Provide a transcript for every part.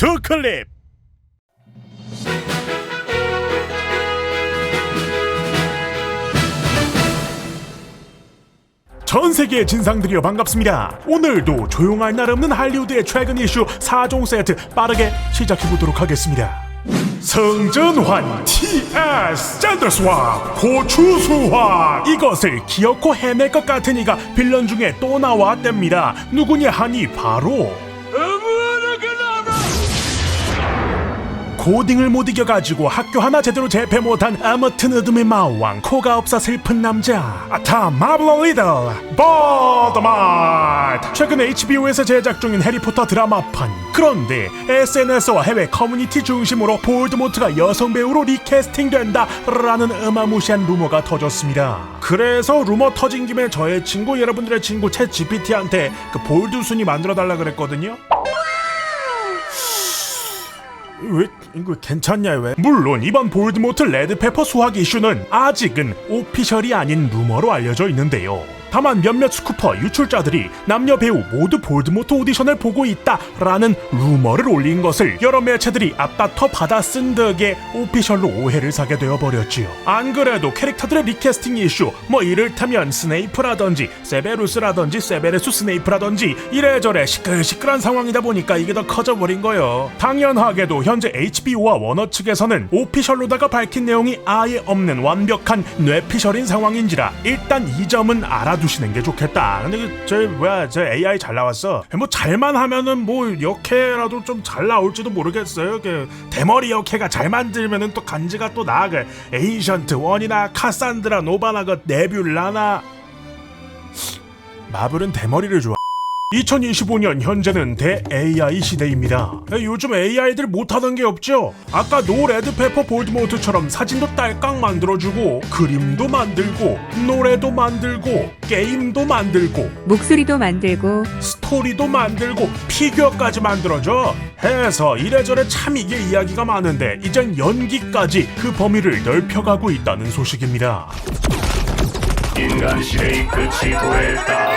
두 클립. 전 세계의 진상들이여 반갑습니다. 오늘도 조용할 날 없는 할리우드의 최근 이슈 4종 세트 빠르게 시작해보도록 하겠습니다. 성전환, TS, 젠더스왑, 고추수화. 이것을 기어코 해낼 것 같은 이가 빌런 중에 또 나왔답니다. 누구냐 하니 바로 고딩을 못 이겨가지고 학교 하나 제대로 재패 못한 아무튼 어둠의 마왕, 코가 없어 슬픈 남자 아타 마블러 리들 볼더마트. 최근 HBO에서 제작 중인 해리포터 드라마판. 그런데 SNS와 해외 커뮤니티 중심으로 볼드모트가 여성 배우로 리캐스팅된다 라는 어마무시한 루머가 터졌습니다. 그래서 루머 터진 김에 저의 친구, 여러분들의 친구 챗 GPT한테 그 볼드 순위 만들어달라 그랬거든요. 왜 이거 괜찮냐 왜? 물론 이번 볼드모트 레드페퍼 수학 이슈는 아직은 오피셜이 아닌 루머로 알려져 있는데요. 다만 몇몇 스쿠퍼 유출자들이 남녀 배우 모두 볼드모트 오디션을 보고 있다라는 루머를 올린 것을 여러 매체들이 앞다퉈 받아 쓴 덕에 오피셜로 오해를 사게 되어버렸지요. 안 그래도 캐릭터들의 리캐스팅 이슈, 뭐 이를테면 스네이프라든지 세베루스라든지 세베르수 스네이프라든지 이래저래 시끌시끌한 상황이다 보니까 이게 더 커져버린 거요. 당연하게도 현재 HBO와 워너 측에서는 오피셜로다가 밝힌 내용이 아예 없는 완벽한 뇌피셜인 상황인지라 일단 이 점은 두시는 게 좋겠다. 근데 저 AI 잘 나왔어. 뭐 잘만 하면은 뭐 역해라도 좀 잘 나올지도 모르겠어요. 그 대머리 역해가 잘 만들면은 또 간지가 또 나아. 그 에이션트 원이나 카산드라 노바나 그 네뷸라나. 마블은 대머리를 좋아. 2025년 현재는 대 AI 시대입니다. 요즘 AI들 못하던 게 없죠? 아까 노 레드페퍼 볼드모트처럼 사진도 딸깍 만들어주고 그림도 만들고 노래도 만들고 게임도 만들고 목소리도 만들고 스토리도 만들고 피규어까지 만들어줘 해서 이래저래 참 이게 이야기가 많은데 이젠 연기까지 그 범위를 넓혀가고 있다는 소식입니다. 인간 시대의 끝이 도했다.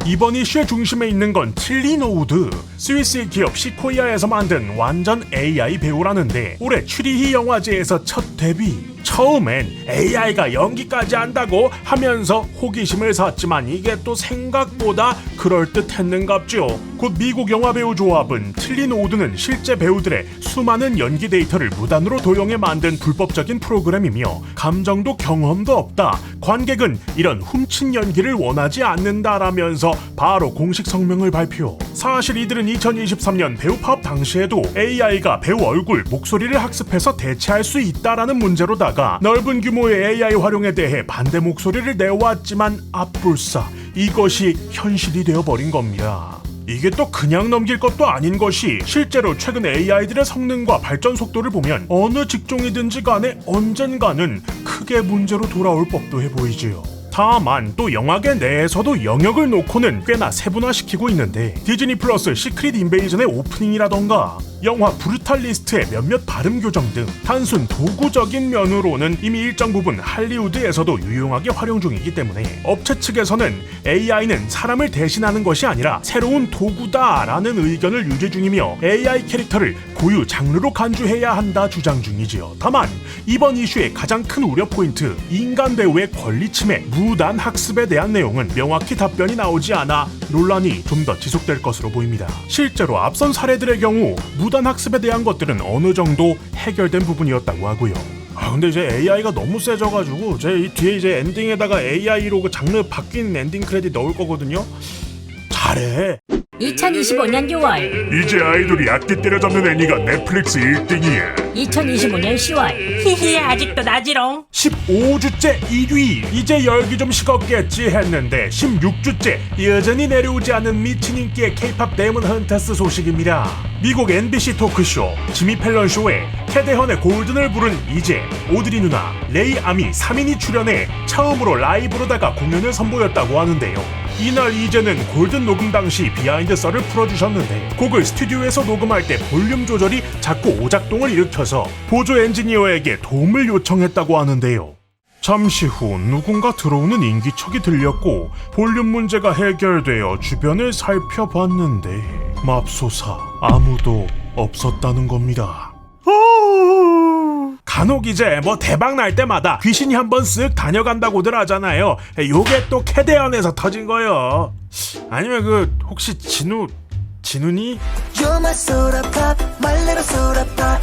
이번 이슈의 중심에 있는 건 틸리노우드, 스위스 기업 시코이아에서 만든 완전 AI 배우라는데 올해 추리히 영화제에서 첫 데뷔. 처음엔 AI가 연기까지 한다고 하면서 호기심을 샀지만 이게 또 생각보다 그럴듯했는갑죠. 곧 미국 영화배우 조합은 틸리노우드는 실제 배우들의 수많은 연기 데이터를 무단으로 도용해 만든 불법적인 프로그램이며 감정도 경험도 없다. 관객은 이런 훔친 연기를 원하지 않는다라면서 바로 공식 성명을 발표. 사실 이들은 2023년 배우 파업 당시에도 AI가 배우 얼굴, 목소리를 학습해서 대체할 수 있다라는 문제로다가 넓은 규모의 AI 활용에 대해 반대 목소리를 내왔지만 앞불싸 이것이 현실이 되어버린 겁니다. 이게 또 그냥 넘길 것도 아닌 것이 실제로 최근 AI들의 성능과 발전 속도를 보면 어느 직종이든지 간에 언젠가는 크게 문제로 돌아올 법도 해보이지요. 다만 또 영화계 내에서도 영역을 놓고는 꽤나 세분화시키고 있는데 디즈니 플러스 시크릿 인베이전의 오프닝이라던가 영화 브루탈리스트의 몇몇 발음 교정 등 단순 도구적인 면으로는 이미 일정 부분 할리우드에서도 유용하게 활용 중이기 때문에 업체 측에서는 AI는 사람을 대신하는 것이 아니라 새로운 도구다라는 의견을 유지 중이며 AI 캐릭터를 고유 장르로 간주해야 한다 주장 중이지요. 다만 이번 이슈의 가장 큰 우려 포인트, 인간 배우의 권리 침해, 무단 학습에 대한 내용은 명확히 답변이 나오지 않아 논란이 좀 더 지속될 것으로 보입니다. 실제로 앞선 사례들의 경우 무단 학습에 대한 것들은 어느 정도 해결된 부분이었다고 하고요. 근데 이제 AI가 너무 세져가지고 제 이 뒤에 이제 엔딩에다가 AI로 그 장르 바뀐 엔딩 크레딧 넣을 거거든요. 잘해. 2025년 6월 이제 아이돌이 악기 때려잡는 애니가 넷플릭스 1등이야. 2025년 10월 히히 아직도 나지롱. 15주째 1위. 이제 열기 좀 식었겠지 했는데 16주째 여전히 내려오지 않는 미친 인기의 K-POP 데몬 헌터스 소식입니다. 미국 NBC 토크쇼 지미 펠런 쇼에 캐대헌의 골든을 부른 이제, 오드리 누나, 레이 아미 3인이 출연해 처음으로 라이브로다가 공연을 선보였다고 하는데요. 이날 이제는 골든 녹음 당시 비하인드 썰을 풀어주셨는데 곡을 스튜디오에서 녹음할 때 볼륨 조절이 자꾸 오작동을 일으켜서 보조 엔지니어에게 도움을 요청했다고 하는데요. 잠시 후 누군가 들어오는 인기척이 들렸고 볼륨 문제가 해결되어 주변을 살펴봤는데 맙소사 아무도 없었다는 겁니다. 간혹 이제 뭐 대박 날 때마다 귀신이 한번 쓱 다녀간다고들 하잖아요. 요게 또 캐대언에서 터진 거요. 아니면 그 혹시 진훈이? You're my soda pop, my little soda pop.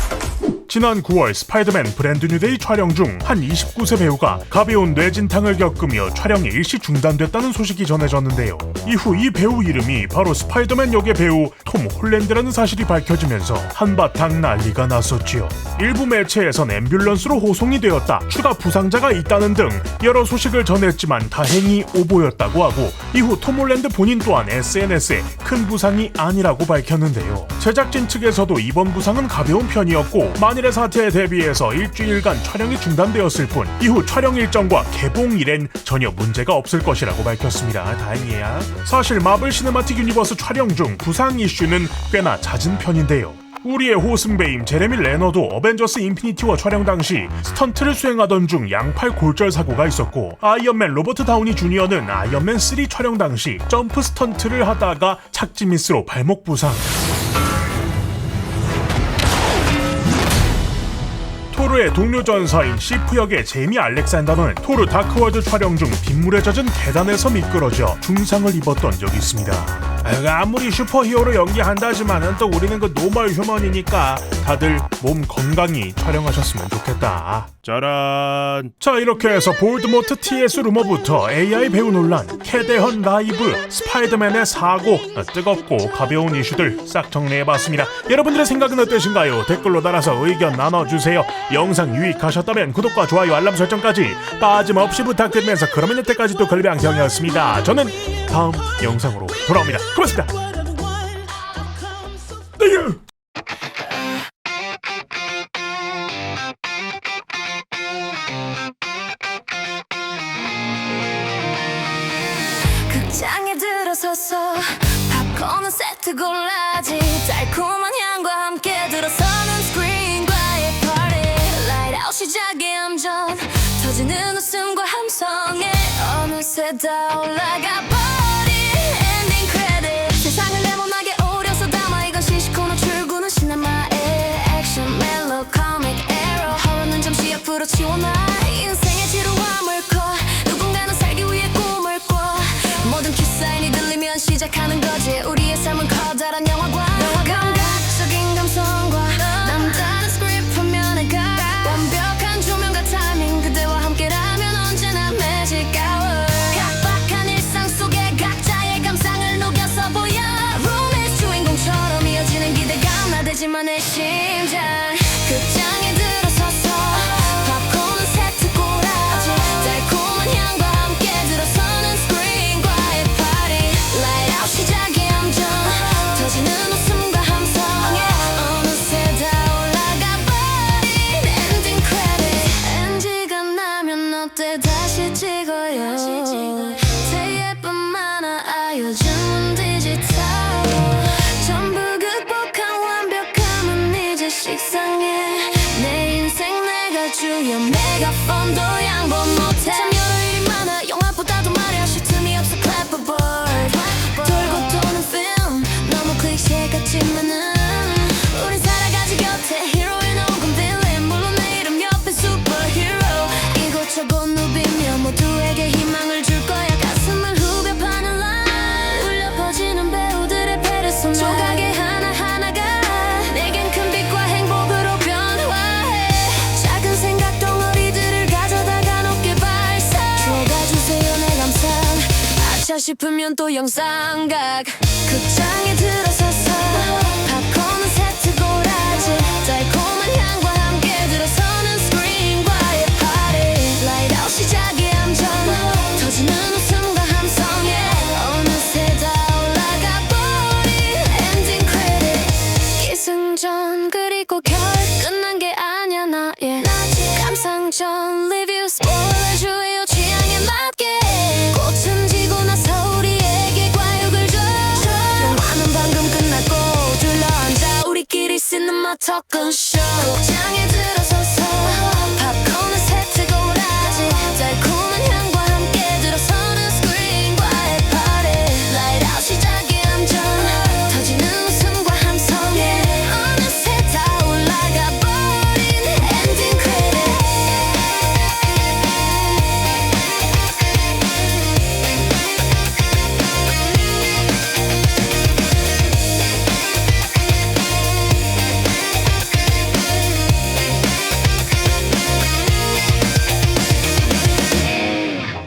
지난 9월 스파이더맨 브랜드 뉴데이 촬영 중 한 29세 배우가 가벼운 뇌진탕을 겪으며 촬영이 일시 중단됐다는 소식이 전해졌는데요. 이후 이 배우 이름이 바로 스파이더맨 역의 배우 톰 홀랜드라는 사실이 밝혀지면서 한바탕 난리가 났었지요. 일부 매체에선 앰뷸런스로 호송이 되었다, 추가 부상자가 있다는 등 여러 소식을 전했지만 다행히 오보였다고 하고, 이후 톰 홀랜드 본인 또한 SNS에 큰 부상이 아니라고 밝혔는데요. 제작진 측에서도 이번 부상은 가벼운 편이었고 만일의 사태에 대비해서 일주일간 촬영이 중단되었을 뿐 이후 촬영 일정과 개봉일엔 전혀 문제가 없을 것이라고 밝혔습니다. 다행이야. 사실 마블 시네마틱 유니버스 촬영 중 부상 이슈는 꽤나 잦은 편인데요. 우리의 호승배임 제레미 레너도 어벤져스 인피니티 워 촬영 당시 스턴트를 수행하던 중 양팔 골절 사고가 있었고, 아이언맨 로버트 다우니 주니어는 아이언맨 3 촬영 당시 점프 스턴트를 하다가 착지 미스로 발목 부상. 토르의 동료 전사인 시프 역의 제이미 알렉산더는 토르 다크월드 촬영 중 빗물에 젖은 계단에서 미끄러져 중상을 입었던 적이 있습니다. 아무리 슈퍼히어로 연기한다지만은 또 우리는 그 노멀 휴먼이니까 다들 몸 건강히 촬영하셨으면 좋겠다. 짜란. 자, 이렇게 해서 볼드모트 TS 루머부터 AI 배우 논란, 캐대헌 라이브, 스파이더맨의 사고, 뜨겁고 가벼운 이슈들 싹 정리해봤습니다. 여러분들의 생각은 어떠신가요? 댓글로 달아서 의견 나눠주세요. 영상 유익하셨다면 구독과 좋아요, 알람 설정까지 빠짐없이 부탁드리면서 그러면 여태까지 또 걸비앙경이었습니다. 저는 다음 영상으로 돌아옵니다. 고맙습니다. 극장에 들어서서 팝콘은 세트 골라지, 달콤한 향과 함께 들어서는 스크린과의 party. Light out 시작의 함정, 터지는 웃음과 함성에 어느새 다 올라가 버린 엔딩 크레딧. 세상을 네모나게 오려서 담아 이건 시시코너 출구는 시네마의 액션 멜로 코믹 에러. 허러는 잠시 옆으로 치워놔. 인생의 지루함을 커, 누군가는 살기 위해 꿈을 꿔. 모든 큐사인이 들리면 시작하는 거지. 우리의 삶은 커다란 영화관. 감각적인 감성과 남다른 스크립트 화면에 가, 완벽한 조명과 타이밍, 그대와 함께라면 언제나 magic hour. 각박한 일상 속에 각자의 감상을 녹여서 보여. 룸의 주인공처럼 이어지는 기대감 나대지만 내 심장. 극장에 들어서서 팝콘은 세트 꼬라지, 달콤한 향과 함께 들어서는 스크린과의 party. Light out 시작의 함정, 터지는 웃음과 함성에 어느새 다 올라가 버린 엔딩 크레딧. NG가 나면 어때 다시 찍어요. 예쁜 만화 알려주는 디지털. 전부 극복한 완벽함은 이제 식상해. 내 인생 내가 주연, 메가폰도 양보 못해. 참여로 일이 많아, 영화보다도 말이야 쉴 틈이 없어. clapperboard 돌고 도는 film, 너무 클리셰 같지만은 우린 살아가지 곁에. 히로인 혹은 빌린, 물론 내 이름 옆에 슈퍼히로. 이곳저곳 누비며 모두에게 희망을 줄 거야. 가슴을 후벼 파는 line, 울려 퍼지는 배우들의 페르소나. 조각의 하나하나가 내겐 큰 빛과 행복으로 변화해. 작은 생각 덩어리들을 가져다가 높게 발사. 주워가주세요 내 감상. 아차 싶으면 또 영상각. 극장에 들어서서 팝콘은 세트 꼬라지, 달콤한 향과 함께 들어서는 스크린과의 party. Light out 시작의 함정, 터지는 웃음과 함성에 어느새 다 올라가 버린 엔딩 크레딧. 기승전 그리고 결 끝난 게 아니야 나의 감상전 리뷰. 스포일러 주의요 취향에 맞게. 꽃은 지고 나서 우리에게 과육을 줘. 영화는 방금 끝났고 둘러앉아 우리끼리 시네마 토크쇼.